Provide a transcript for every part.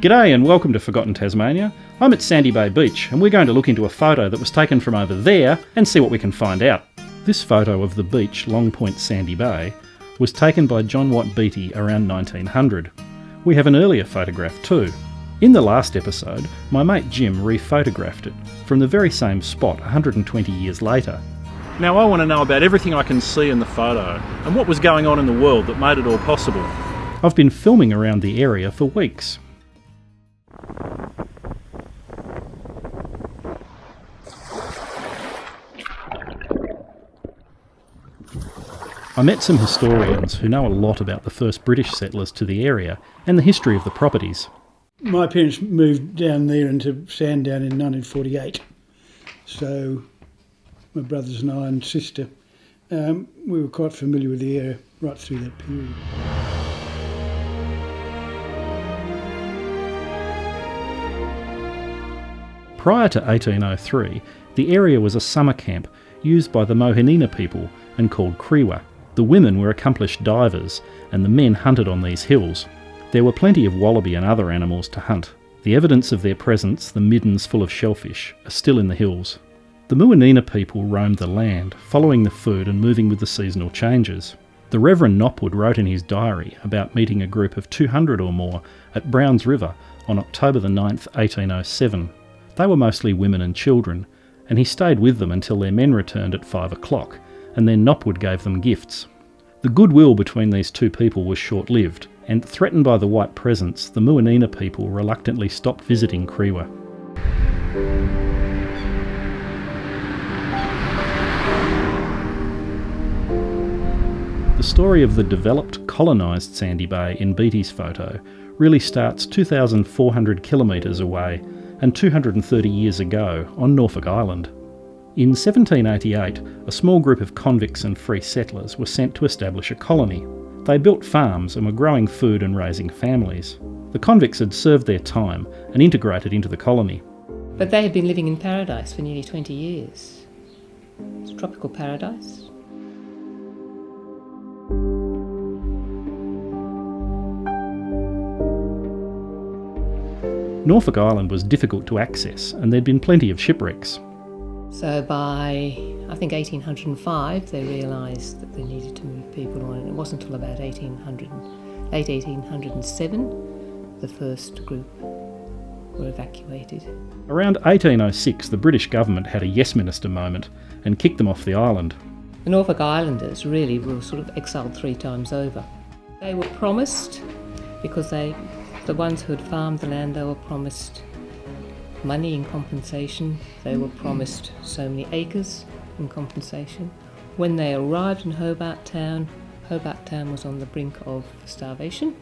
G'day and welcome to Forgotten Tasmania. I'm at Sandy Bay Beach and we're going to look into a photo that was taken from over there and see what we can find out. This photo of the beach, Long Point Sandy Bay, was taken by John Watt Beattie around 1900. We have an earlier photograph too. In the last episode, my mate Jim rephotographed it from the very same spot 120 years later. Now I want to know about everything I can see in the photo and what was going on in the world that made it all possible. I've been filming around the area for weeks. I met some historians who know a lot about the first British settlers to the area and the history of the properties. My parents moved down there into Sandown in 1948, so my brothers and I and sister, we were quite familiar with the area right through that period. Prior to 1803, the area was a summer camp used by the Mohanina people and called Kriwa. The women were accomplished divers and the men hunted on these hills. There were plenty of wallaby and other animals to hunt. The evidence of their presence, the middens full of shellfish, are still in the hills. The Mohanina people roamed the land, following the food and moving with the seasonal changes. The Reverend Knopwood wrote in his diary about meeting a group of 200 or more at Browns River on October the 9th, 1807. They were mostly women and children, and he stayed with them until their men returned at 5 o'clock, and then Knopwood gave them gifts. The goodwill between these two people was short-lived, and threatened by the white presence, the Mohanina people reluctantly stopped visiting Kriwa. The story of the developed, colonised Sandy Bay in Beattie's photo really starts 2,400 kilometres away and 230 years ago on Norfolk Island. In 1788, a small group of convicts and free settlers were sent to establish a colony. They built farms and were growing food and raising families. The convicts had served their time and integrated into the colony. But they had been living in paradise for nearly 20 years. It's a tropical paradise. Norfolk Island was difficult to access and there'd been plenty of shipwrecks. So by, I think, 1805, they realised that they needed to move people on, and it wasn't until about late 1807 the first group were evacuated. Around 1806, the British government had a Yes Minister moment and kicked them off the island. The Norfolk Islanders really were sort of exiled 3 times over. They were promised, because the ones who had farmed the land, they were promised money in compensation. They were promised so many acres in compensation. When they arrived in Hobart Town was on the brink of starvation.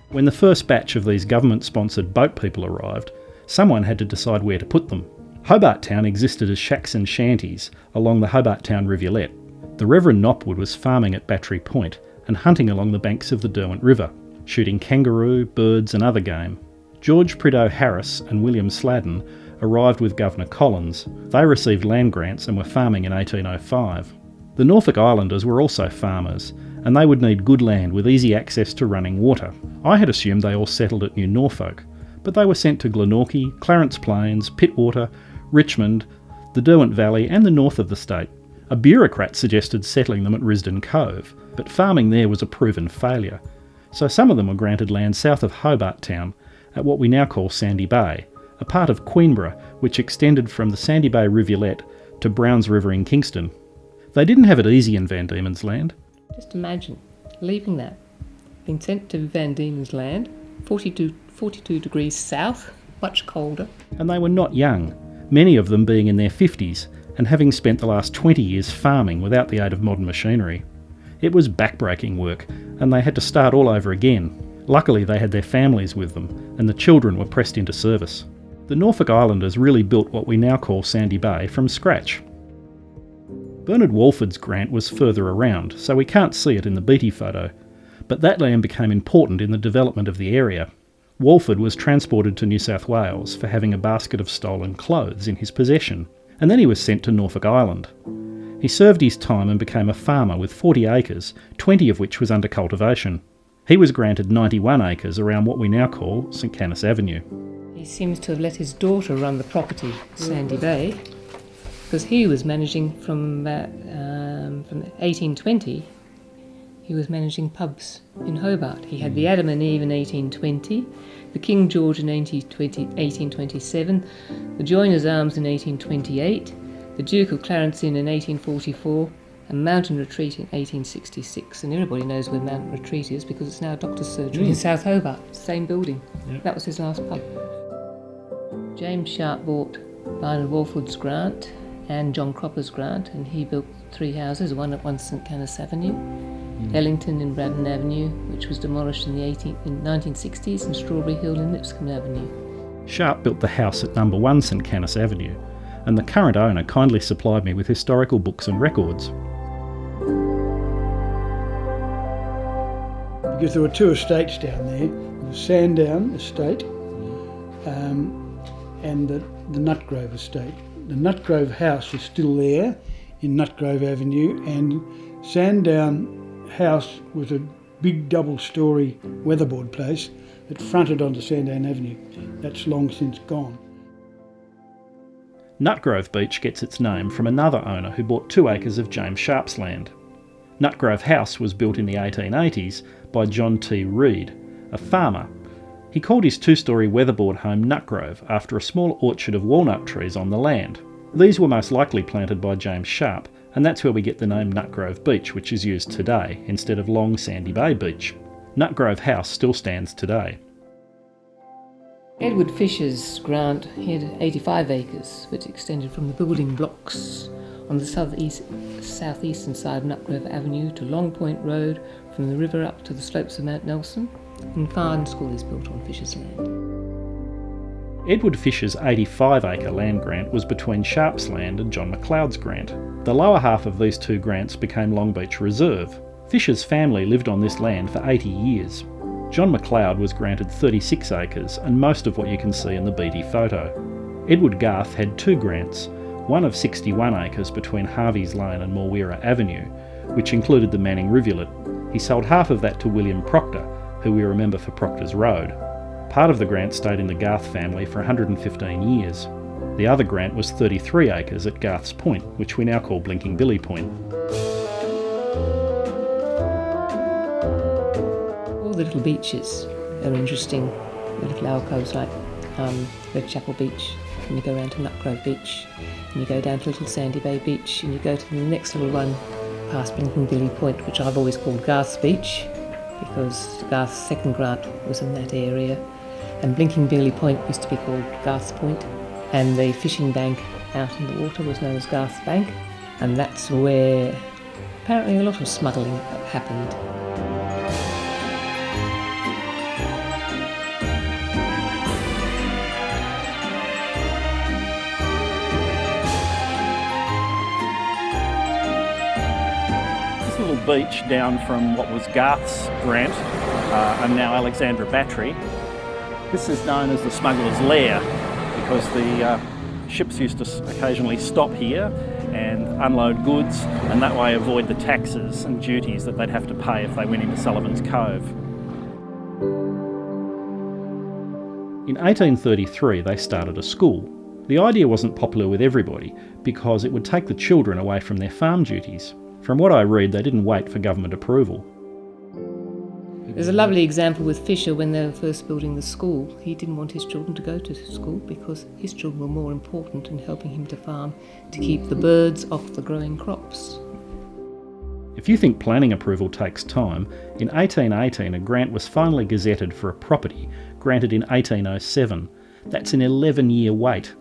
When the first batch of these government-sponsored boat people arrived, someone had to decide where to put them. Hobart Town existed as shacks and shanties along the Hobart Town rivulet. The Reverend Knopwood was farming at Battery Point and hunting along the banks of the Derwent River, shooting kangaroo, birds and other game. George Prideaux Harris and William Sladden arrived with Governor Collins. They received land grants and were farming in 1805. The Norfolk Islanders were also farmers, and they would need good land with easy access to running water. I had assumed they all settled at New Norfolk, but they were sent to Glenorchy, Clarence Plains, Pittwater, Richmond, the Derwent Valley and the north of the state. A bureaucrat suggested settling them at Risdon Cove, but farming there was a proven failure. So some of them were granted land south of Hobart Town, at what we now call Sandy Bay, a part of Queenborough which extended from the Sandy Bay rivulet to Browns River in Kingston. They didn't have it easy in Van Diemen's Land. Just imagine leaving that, being sent to Van Diemen's Land, 42 degrees south, much colder. And they were not young, many of them being in their 50s and having spent the last 20 years farming without the aid of modern machinery. It was backbreaking work and they had to start all over again. Luckily they had their families with them and the children were pressed into service. The Norfolk Islanders really built what we now call Sandy Bay from scratch. Bernard Walford's grant was further around, so we can't see it in the Beattie photo, but that land became important in the development of the area. Walford was transported to New South Wales for having a basket of stolen clothes in his possession, and then he was sent to Norfolk Island. He served his time and became a farmer with 40 acres, 20 of which was under cultivation. He was granted 91 acres around what we now call St Canice Avenue. He seems to have let his daughter run the property, Sandy Bay, because he was managing from 1820. He was managing pubs in Hobart. He had the Adam and Eve in 1820, the King George in 1827, the Joiners Arms in 1828, the Duke of Clarence Inn in 1844, and Mountain Retreat in 1866. And everybody knows where Mountain Retreat is because it's now a doctor's surgery in South Hobart, same building. Yep. That was his last pub. James Sharp bought Lionel Walford's grant and John Cropper's grant, and he built 3 houses, one at 1 St Canice Avenue, Ellington in Braddon Avenue, which was demolished in the 1960s, and Strawberry Hill in Lipscomb Avenue. Sharp built the house at number 1 St Canice Avenue, and the current owner kindly supplied me with historical books and records. Because there were 2 estates down there, the Sandown estate and the Nutgrove estate. The Nutgrove house is still there in Nutgrove Avenue, and Sandown house was a big double-storey weatherboard place that fronted onto Sandown Avenue. That's long since gone. Nutgrove Beach gets its name from another owner who bought 2 acres of James Sharp's land. Nutgrove House was built in the 1880s by John T. Reed, a farmer. He called his 2-storey weatherboard home Nutgrove after a small orchard of walnut trees on the land. These were most likely planted by James Sharp, and that's where we get the name Nutgrove Beach, which is used today, instead of long Sandy Bay Beach. Nutgrove House still stands today. Edward Fisher's grant, he had 85 acres, which extended from the building blocks on the southeastern side of Nutgrove Avenue to Long Point Road, from the river up to the slopes of Mount Nelson, and Farn School is built on Fisher's land. Edward Fisher's 85-acre land grant was between Sharp's land and John McLeod's grant. The lower half of these 2 grants became Long Beach Reserve. Fisher's family lived on this land for 80 years. John McLeod was granted 36 acres and most of what you can see in the Beattie photo. Edward Garth had 2 grants, one of 61 acres between Harvey's Lane and Morweera Avenue, which included the Manning Rivulet. He sold half of that to William Proctor, who we remember for Proctor's Road. Part of the grant stayed in the Garth family for 115 years. The other grant was 33 acres at Garth's Point, which we now call Blinking Billy Point. All the little beaches are interesting, the little alcoves like Red Chapel Beach, and you go around to Nutgrove Beach, and you go down to Little Sandy Bay Beach, and you go to the next little one past Blinking Billy Point, which I've always called Garth's Beach, because Garth's second grant was in that area, and Blinking Billy Point used to be called Garth's Point, and the fishing bank out in the water was known as Garth's Bank, and that's where apparently a lot of smuggling happened. Little beach down from what was Garth's grant and now Alexandra Battery. This is known as the Smuggler's Lair because the ships used to occasionally stop here and unload goods and that way avoid the taxes and duties that they'd have to pay if they went into Sullivan's Cove. In 1833 they started a school. The idea wasn't popular with everybody because it would take the children away from their farm duties. From what I read, they didn't wait for government approval. There's a lovely example with Fisher when they were first building the school. He didn't want his children to go to school because his children were more important in helping him to farm, to keep the birds off the growing crops. If you think planning approval takes time, in 1818 a grant was finally gazetted for a property, granted in 1807. That's an 11-year wait.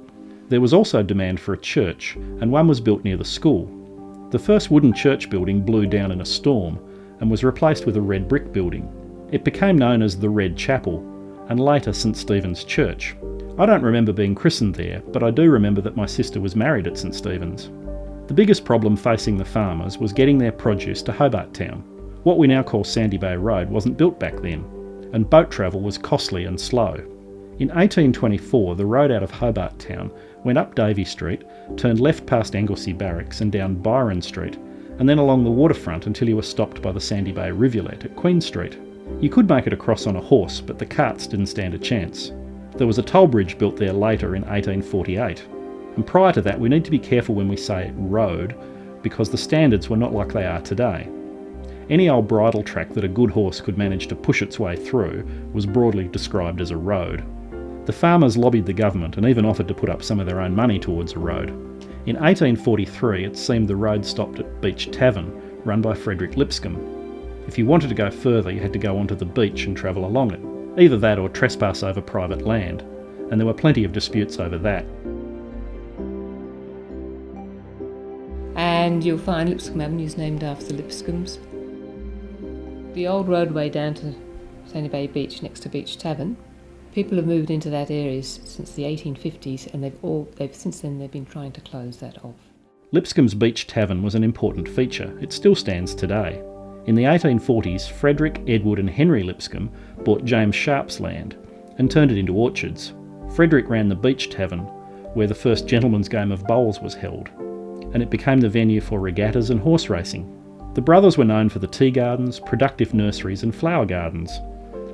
There was also demand for a church, and one was built near the school. The first wooden church building blew down in a storm and was replaced with a red brick building. It became known as the Red Chapel, and later St Stephen's Church. I don't remember being christened there, but I do remember that my sister was married at St Stephen's. The biggest problem facing the farmers was getting their produce to Hobart Town. What we now call Sandy Bay Road wasn't built back then, and boat travel was costly and slow. In 1824, the road out of Hobart Town went up Davy Street, turned left past Anglesey Barracks and down Byron Street, and then along the waterfront until you were stopped by the Sandy Bay Rivulet at Queen Street. You could make it across on a horse, but the carts didn't stand a chance. There was a toll bridge built there later in 1848. And prior to that, we need to be careful when we say road, because the standards were not like they are today. Any old bridle track that a good horse could manage to push its way through was broadly described as a road. The farmers lobbied the government and even offered to put up some of their own money towards a road. In 1843, it seemed the road stopped at Beach Tavern, run by Frederick Lipscomb. If you wanted to go further, you had to go onto the beach and travel along it. Either that or trespass over private land, and there were plenty of disputes over that. And you'll find Lipscomb Avenue is named after the Lipscombs. The old roadway down to Sandy Bay Beach next to Beach Tavern, people have moved into that area since the 1850s, and since then they've been trying to close that off. Lipscomb's Beach Tavern was an important feature. It still stands today. In the 1840s, Frederick, Edward and Henry Lipscomb bought James Sharp's land and turned it into orchards. Frederick ran the Beach Tavern, where the first gentleman's game of bowls was held, and it became the venue for regattas and horse racing. The brothers were known for the tea gardens, productive nurseries and flower gardens.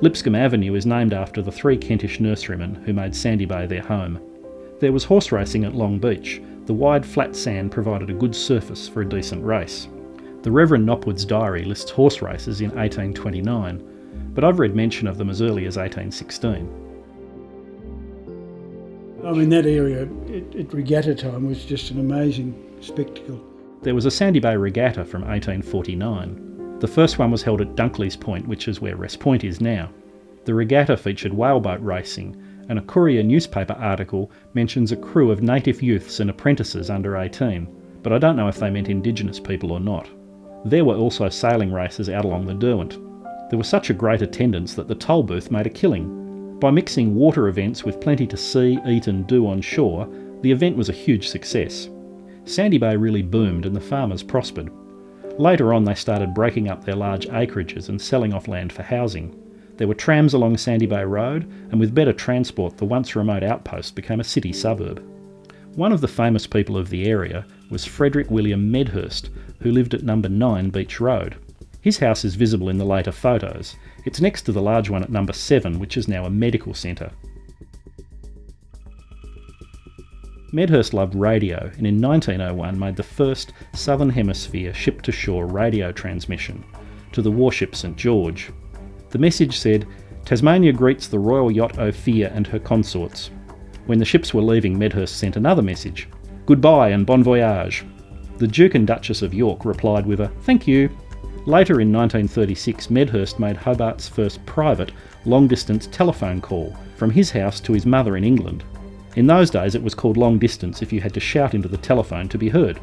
Lipscomb Avenue is named after the 3 Kentish nurserymen who made Sandy Bay their home. There was horse racing at Long Beach. The wide flat sand provided a good surface for a decent race. The Reverend Nopwood's diary lists horse races in 1829, but I've read mention of them as early as 1816. I mean, that area at regatta time was just an amazing spectacle. There was a Sandy Bay Regatta from 1849. The first one was held at Dunkley's Point, which is where Rest Point is now. The regatta featured whaleboat racing, and a Courier newspaper article mentions a crew of native youths and apprentices under 18, but I don't know if they meant indigenous people or not. There were also sailing races out along the Derwent. There was such a great attendance that the toll booth made a killing. By mixing water events with plenty to see, eat and do on shore, the event was a huge success. Sandy Bay really boomed and the farmers prospered. Later on they started breaking up their large acreages and selling off land for housing. There were trams along Sandy Bay Road, and with better transport the once remote outpost became a city suburb. One of the famous people of the area was Frederick William Medhurst, who lived at number 9 Beach Road. His house is visible in the later photos. It's next to the large one at number 7, which is now a medical centre. Medhurst loved radio, and in 1901 made the first Southern Hemisphere ship-to-shore radio transmission to the warship St George. The message said, "Tasmania greets the Royal Yacht Ophir and her consorts." When the ships were leaving, Medhurst sent another message, "Goodbye and bon voyage." The Duke and Duchess of York replied with a "thank you." Later in 1936, Medhurst made Hobart's first private, long-distance telephone call from his house to his mother in England. In those days it was called long distance if you had to shout into the telephone to be heard.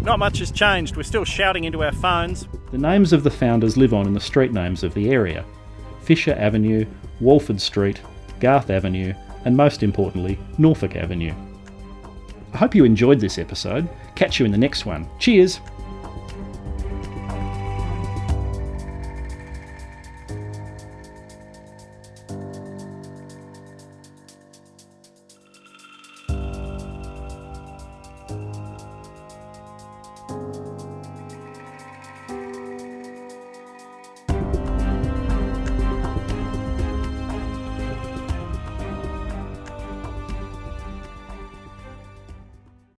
Not much has changed, we're still shouting into our phones. The names of the founders live on in the street names of the area: Fisher Avenue, Walford Street, Garth Avenue, and most importantly, Norfolk Avenue. I hope you enjoyed this episode. Catch you in the next one. Cheers!